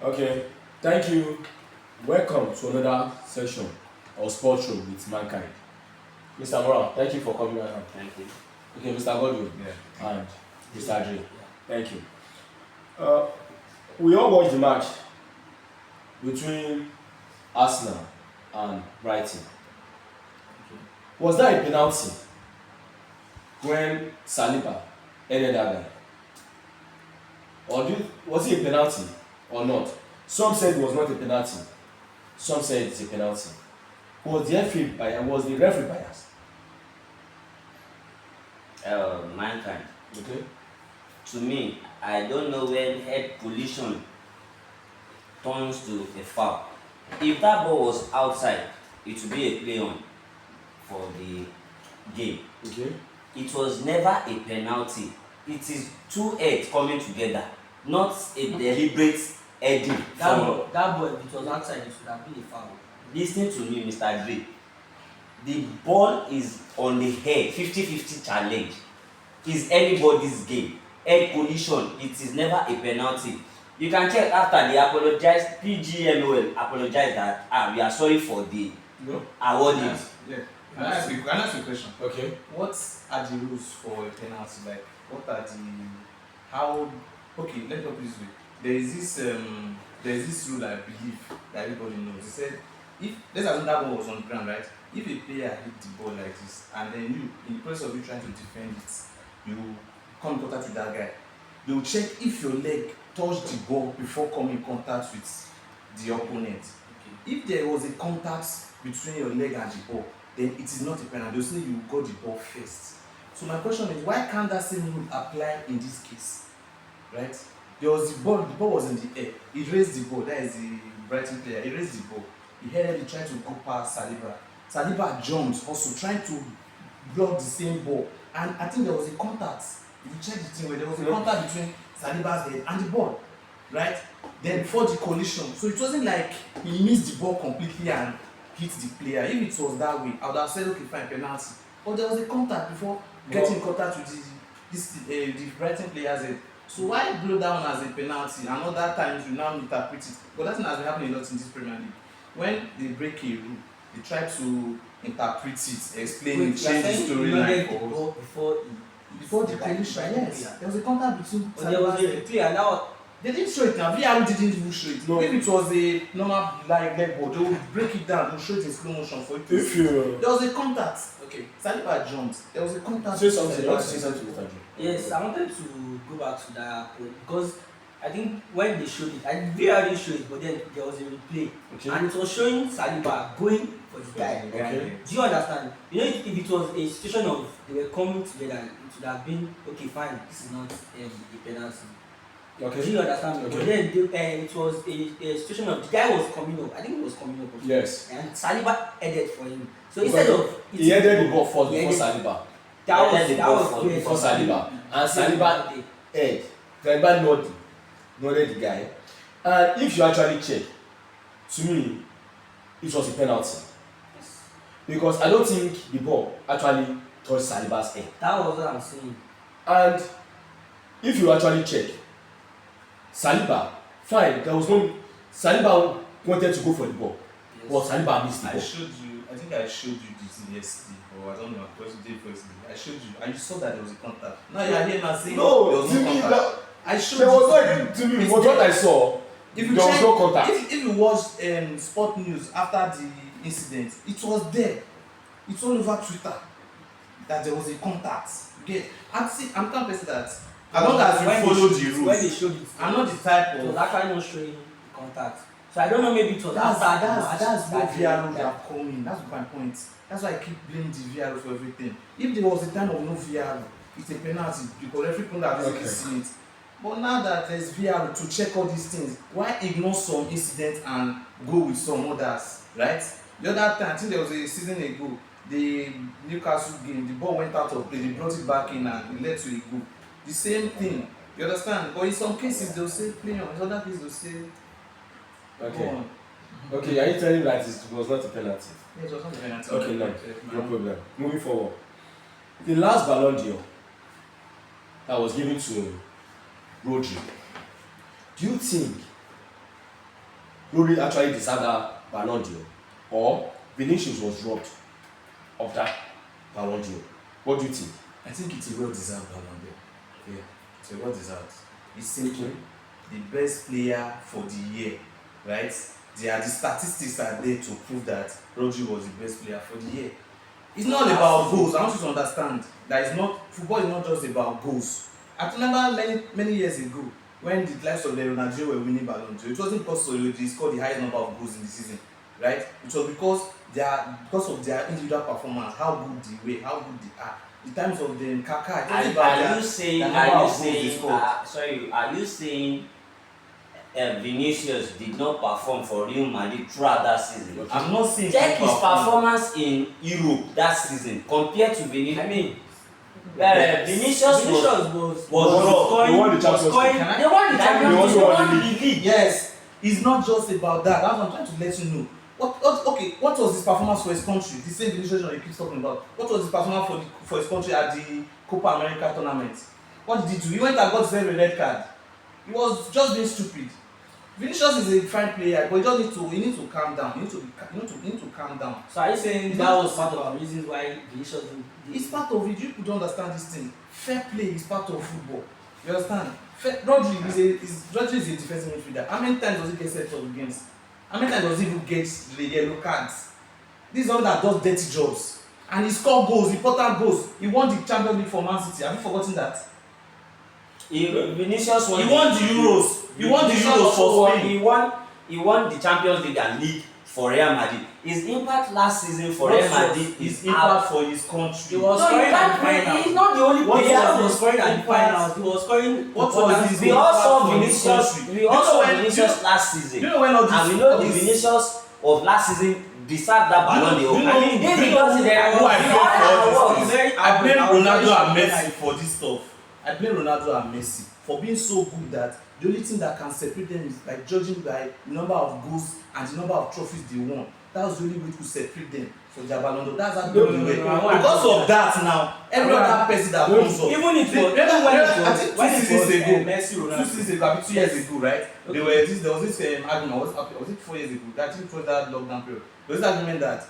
Okay, thank you. Welcome to another session of Sports Room with Mankind. Mr. Moral, thank you for coming around. Thank you. Okay, Mr. Godwin Yeah. and Mr. Dre, Yeah. thank you. Uh, we all watched the match between Arsenal and Brighton. Okay. Was that a penalty when Saliba ended that guy? Was it a penalty or not? Some said it was not a penalty. Some said it's a penalty. Was the referee biased? Mankind. Okay. To me, I don't know when head collision turns to a foul. If that ball was outside, it would be a play on for the game. Okay. It was never a penalty. It is two heads coming together, not a deliberate heading. That ball, if it was outside, it should have been a foul. Listen to me, Mr. Dre. The ball is on the head, 50-50 challenge. Is anybody's game. Head collision, it is never a penalty. You can check after they apologized, PGMOL apologized that we are sorry for the No. awarding. Yeah. Can I ask you a question? Okay. What are the rules for a penalty? Like, what are the how? Okay, let me put it this way. There is this rule I believe that everybody knows. They said if let's assume that ball was on the ground, right? If a player hit the ball like this, and then you, in the process of you trying to defend it, you come in contact with that guy, they will check if your leg touched the ball before coming in contact with the opponent. If there was a contact between your leg and the ball, then it is not a penalty. They'll say you got the ball first. So my question is, why can't that same rule apply in this case? Right? There was the ball was in the air. He raised the ball, that is the Brighton player. He raised the ball. He headed it, tried to go past Saliba. Saliba jumped also trying to block the same ball. And I think there was a contact. If you check the thing where there was a contact between Saliba's head and the ball. Right? Then before the collision. So it wasn't like he missed the ball completely and hit the player. If it was that way, I would have said okay, fine, penalty. But there was a contact before getting in contact with the Brighton player's head. So why blow that one as a penalty and other times you now interpret it? But that thing has been happening a lot in this Premier League. When they break a rule, they try to interpret it, explain it, change the storyline for us. Before the collision, yes. There was a contact between But there was a replay, and now they didn't show it now. VR didn't even show it. No. If it was a normal leg ball, they would break it down, they would show it in slow motion for it to If see. you There was a contact. Okay. Saliba jumped. There was a contact. say something, you want to say something, Mr. Dre? yes, I wanted to go back to that point because I think when they showed it, I really show it, but then there was a replay, Okay. and it was showing Saliba going for the guy. Okay. Do you understand? You know, if it was a situation of they were coming together, it would have been okay, fine. This is not a penalty. Do Okay. you understand me? Okay. But then it was a situation of the guy was coming up. I think he was coming up. Okay? Yes. And Saliba headed for him. So Because instead of he headed the ball first he before headed- Saliba. that was great Before Saliba. And Saliba Okay. head. Saliba nodded the guy. And if you actually check, to me, it was a penalty. Because I don't think the ball actually touched Saliba's head. That was what I'm saying. And if you actually check, Saliba, fine, there was no. Saliba wanted to go for the ball, but Saliba missed the I ball. showed you. I think I showed you this yesterday, or I don't know. Because the day first day, I showed you, and you saw that there was a contact. Now you are here now saying there No, was to no me, contact. I showed there you. was no. To me, It's what there. I saw, If you there was check, no contact. if you watch sport news after the incident, it was there. It's all over Twitter that there was a contact. Okay, I'm not person that as long as you When they follow showed the it- when they rules, showed it, I'm not the type it was of. actually not showing the contact. So I don't know, maybe it was That's after the match where that VRs they- have come in. That's my point. That's why I keep blaming the VRs for everything. If there was a time of no VR, it's a penalty because every player has Okay. seen it. But now that there's VR to check all these things, why ignore some incidents and go with some others, right? The other time, I think there was a season ago, the Newcastle game, the ball went out of play, they brought it back in and it led to a goal. The same thing, you understand? But in some cases they'll say play on, in other cases they'll say go Okay. on. Okay, are you telling me that it was not a penalty? Yeah, it was not a penalty. Okay, no problem. Moving forward, the last Ballon d'Or that was given to Rodri, do you think Rodri actually deserved that Ballon d'Or, or Vinicius was robbed of that Ballon d'Or? What do you think? I think it's a well-deserved Ballon d'Or. Yeah, it's a well-deserved. It's simply the best player for the year, right? The statistics are there to prove that Rodri was the best player for the year. It's not about goals. I want you to understand that it's not football is not just about goals. I remember many years ago when the likes of Ronaldo were winning Ballon d'Or, it wasn't because he scored the highest number of goals in the season, right? It was because of their individual performance, how good they were, how good they are. In terms of them, Kaká, Are you saying Vinicius did not perform for Real Madrid throughout that season? Okay. I'm not saying Check his performance in Europe that season compared to Vinicius. I mean, Vinicius was He won the Champions League. They won the Champions League. They won the league. Yes, it's not just about that. That's what I'm trying to let you know. What was his performance for his country? The same Vinicius he keeps talking about. What was his performance for his country at the Copa America tournament? What did he do? He went and got himself a red card. He was just being stupid. Vinicius is a fine player, but he needs to calm down. He need to calm down. So are you saying that was part of the reasons why Vinicius didn't? It's part of it. You people don't understand this thing. Fair play is part of football. You understand? Rodri is a defensive midfielder. How many times does he get set up against? How many times does he even get the yellow cards? This is one that does dirty jobs. And he scored goals, important goals. He won the Champions League for Man City. Have you forgotten that? Vinicius won. He won the Euros. He won the Euros for Spain. He won the Champions League and League for Real Madrid. His impact last season for Real Madrid his is impact for his country. He was scoring at the finals. He's not the only player. He was scoring at the finals. He was scoring. What was his We all saw impact for his Vinicius. country? We all saw Do Vinicius last season. you know when all this? And we know all the this- Vinicius of last season deserved that Ballon d'Or. Do you know- I mean, do you they know deserve it. who I blame for all He this very- thing? I blame Ronaldo and very Messi sure. for this stuff. I blame Ronaldo and Messi for being so good that the only thing that can separate them is by judging by the number of goals and the number of trophies they won. That was the only way to separate them from their Ballon d'Or. That's how they No, do it. no, Because of that now, every other person that comes up. Even it was I think when 2 it seasons was ago, Messi, 2 Ronaldo. seasons ago, I mean 2 years ago, right? Okay. There was this argument. Was it 4 years ago? I think for that lockdown period. There was this argument that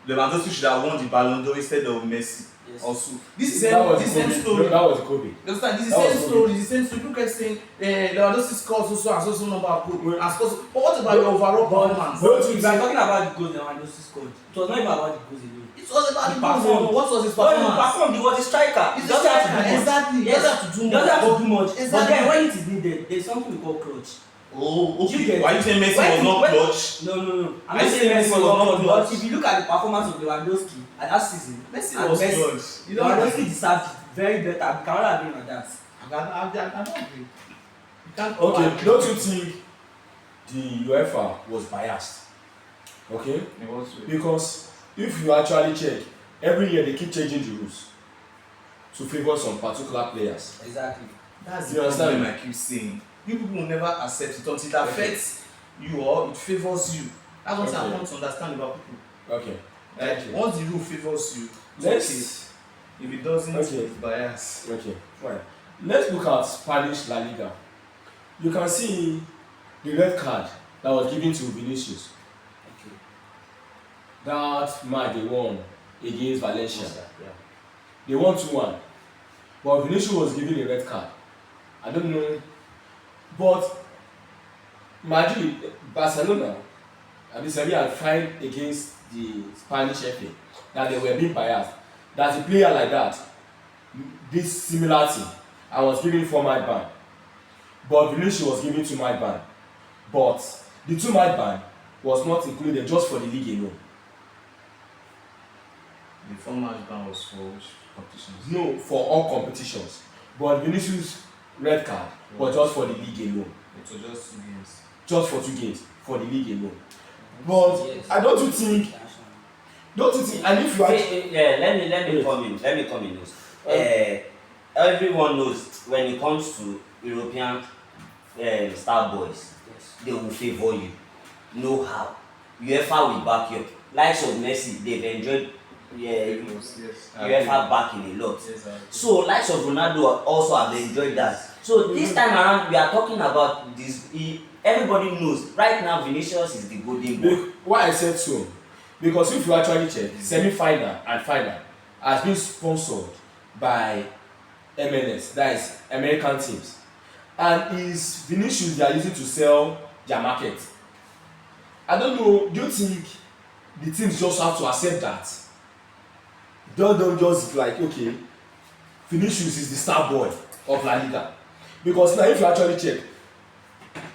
Lewandowski should have won the Ballon d'Or instead of Messi. Yes. Also, this is That was the same Kobe. story. That was Kobe. You understand? This is That the was same so story. The same story. People kept saying Lewandowski scores so and so number of goals and scores. But what about your overall performance? Don't If you you are think? talking about the goals Lewandowski scored, it was not even about the goals alone. It was about the He performance. performed. What was his When he performance? performed, he was a striker. He's He a doesn't have to striker. do much. Exactly. He Yes. doesn't have to do He doesn't have much. to do much. But Exactly. then when it is needed, there's something we call clutch. Oh, You okay. get Why it. you saying Messi When- was not when- clutch? No. I'm Are you not saying saying Messi was not clutch, clutch? but if you look at the performance of Lewandowski at that season, Messi and was clutch. You don't Lewandowski agree. deserved it very better. We cannot agree on that. I don't agree. You can't. Okay, don't you think the UEFA was biased? Okay? In what way? Because if you actually check, every year they keep changing the rules to favor some particular players. Exactly. That's You the understand problem me? I keep saying. You people will never accept it until it affects you or it favors you. That's what I Okay. want to understand about people. Okay. Like, Thank you. once the rule favors you, it's Let's okay. If it doesn't, Okay. it's bias. okay, fine. Let's look at Spanish La Liga. You can see the red card that was given to Vinicius. Okay. That match they won against Valencia. Yeah. They won 2-1. But Vinicius was given a red card. I don't know. But Madrid, Barcelona, and Sevilla had fined against the Spanish FA that they were being biased. That a player like that, this similar thing, I was given 4-match ban. But Vinicius was given 2-match ban. But the 2-match ban was not included just for the league alone. The 4-match ban was for which competitions? No, for all competitions. But Vinicius red card was just for the league alone. It was just 2 games. Just for 2 games for the league alone. But Yes. I don't you think, and if you are Yeah, let me come in. Let me come in. Everyone knows when it comes to European star boys, Yes. they will favor you. Know how. UEFA will back you up. Likes of Messi, they've enjoyed Yes. UEFA backing a lot. Yes, So likes of Ronaldo also have enjoyed that. So this time around, we are talking about this. Everybody knows right now Vinicius is the golden boy. Why I said so? Because if you actually check, semi-final and final has been sponsored by MLS, that is American teams, and is Vinicius they are using to sell their market. I don't know, do you think the teams just have to accept that? Don't just like, okay, Vinicius is the star boy of La Liga. Because now if you actually check,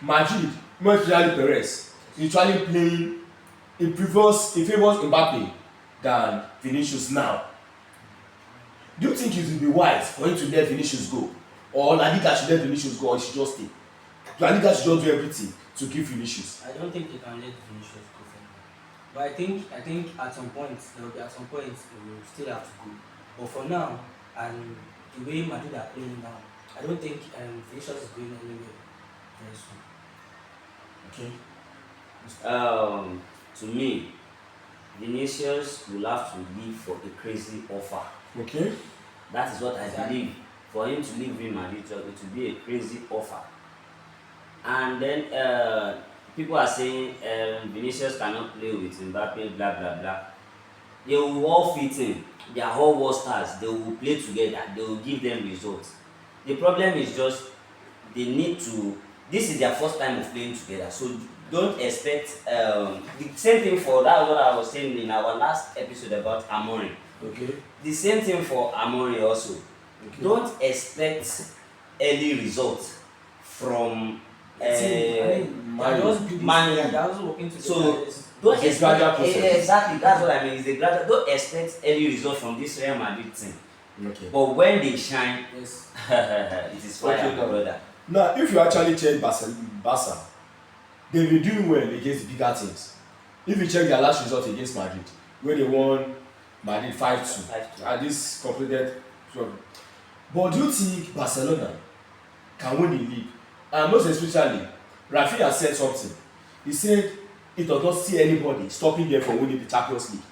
Madrid, more especially Perez, is actually playing in favors Mbappe than Vinicius now. Do you think it will be wise for him to let Vinicius go? Or La Liga should let Vinicius go, or he should just stay? La Liga should just do everything to give Vinicius. I don't think they can let Vinicius go for now. But I think at some point there will be at some point they will still have to go. But for now, and the way Madrid are playing now, I don't think Vinicius is going anywhere very soon. Okay. To me, Vinicius will have to leave for a crazy offer. Okay. That is what I believe. For him to leave Real Madrid, it will be a crazy offer. And then people are saying Vinicius cannot play with Mbappe, blah blah blah. They will all fit in. They are all world stars. They will play together. They will give them results. The problem is just they need to. This is their first time of playing together, so don't expect the same thing for that. What I was saying in our last episode about Amorim. Okay. The same thing for Amorim also. Okay. Don't expect early results from They're also working together. So don't It's a gradual expect process. exactly, that's what I mean. It's a gradual. Don't expect early results from this Real Madrid team. Okay. But when they shine, yes. it is fire, Okay, my now. brother. Now, if you actually check Barca, they've been doing well against the bigger teams. If you check their last result against Madrid, where they won Madrid 5-2, 5-2. and this completed 12. But do you think Barcelona can win the league? And most especially, Rafinha said something. He said he does not see anybody stopping them from winning the Champions League.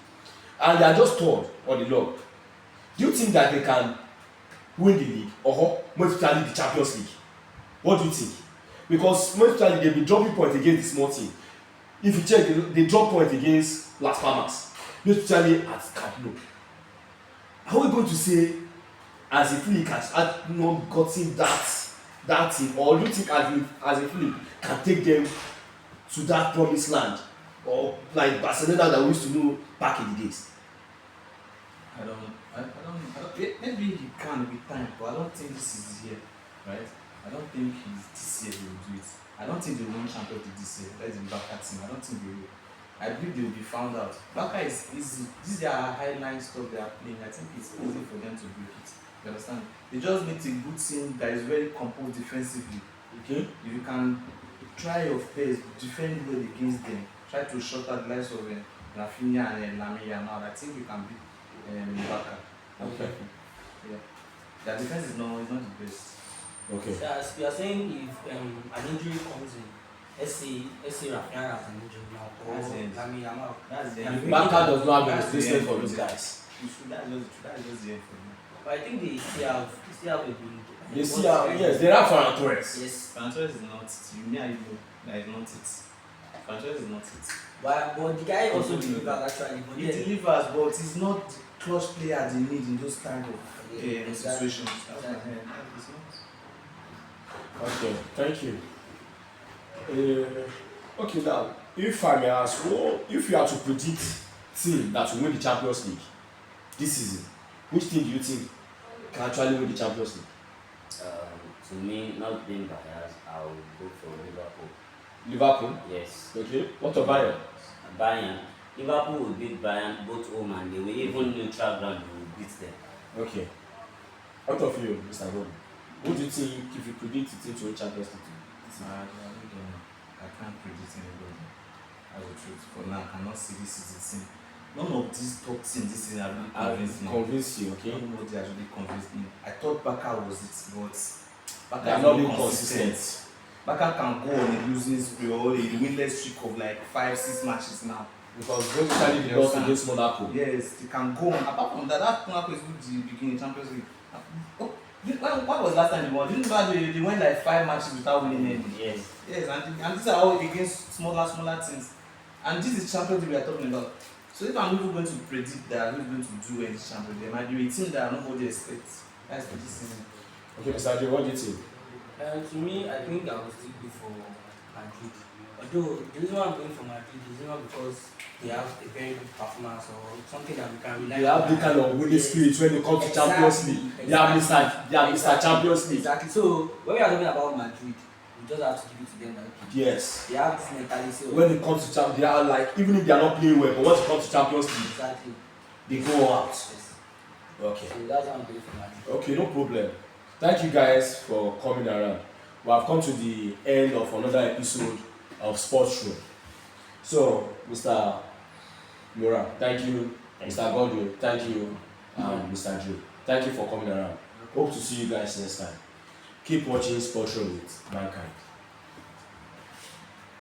And they are just third on the log. Do you think that they can win the league, or most especially the Champions League? What do you think? Because most especially they've been dropping points against the small team. If you check, they drop points against Las Palmas, most especially at Camp Nou. Are we going to say as a Philip has not gotten that team, or do you think as a Philip can take them to that promised land, or like Barcelona that we used to know back in the days? I don't. Maybe he can with time, but I don't think this is the year, right? I don't think this year he will do it. I don't think they will win Champions League this year. That's the Barca team. I don't think they will. I believe they will be found out. Barca is easy. This is their highline stuff they are playing. I think it's easy for them to break it. You understand? They just need a good team that is very composed defensively. Okay. If you can try your best, defend well against them, try to shut out the likes of Rafinha and Lamine Yamal, I think you can beat Barca. Okay. Yeah. Their defense is not the best. Okay. So as we are saying, if an injury comes in, let's say Rafinha has an injury now, or That's it. Lamine Yamal, That's the Can end. we- Barca does not have That's a the replacement end for for those them. guys. That's just the end for me. but I think they still have a big. They see how, yes, they have Ferran Torres. Yes, Franchise is not it. You may even that is not it. Franchise is not it. but the guy also delivers actually. But He then, delivers, but he's not the clutch player they need in those kind of Yeah, situations. exactly. It's not. Okay, thank you. Okay, now, if I may ask, if you are to predict team that will win the Champions League this season, which team do you think can actually win the Champions League? To me, not being biased, I will go for Liverpool. Liverpool? Yes. Okay. What about Bayern? Bayern. Liverpool will beat Bayern both home and away. Even neutral ground, they will beat them. Okay. Out of you, Mr. Gordon, who do you think, if you predict the team to win Champions League this season? I really don't know. I can't predict anybody. As the truth, for now, I cannot see this season team. None of these top teams this season have really convinced me. Convince you, okay? Nobody has really convinced me. I thought Barca was it, but Barca They are is not being consistent. Barca can go on a losing spree or a winless streak of like 5-6 matches now. Because both Italy did lost against Monaco. Yes, they can go on. Apart from that, Monaco is good to begin in Champions League. Oh, When was last time they won? Didn't you know they went like 5 matches without winning any? Yes. Yes, and these are all against smaller things. And this is Champions League we are talking about. So if I'm even going to predict that who's going to do in this Champions League, there might be a team that nobody expects. That's for this season. Okay, Mr. J, what do you think? To me, I think I will still go for Madrid. Although the reason why I'm going for Madrid is not because they have a very good performance or something that we can rely They have the kind of winning spirit when it comes to Champions League. They are Mr. Champions League. Exactly. So when we are talking about Madrid, we just have to give it to them that okay, Yes. they have this mentality of When it comes to Champions, they are like, even if they are not playing well, but when it comes to Champions League, exactly. they go out. Yes. Okay. So that's why I'm going for Madrid. Okay, no problem. Thank you guys for coming around. We have come to the end of another episode of Sports Room. So, Mr. Mura, thank you. Mr. Godwin, thank you. Mr. Joe, thank you for coming around. Hope to see you guys next time. Keep watching Sports Room with Mankind.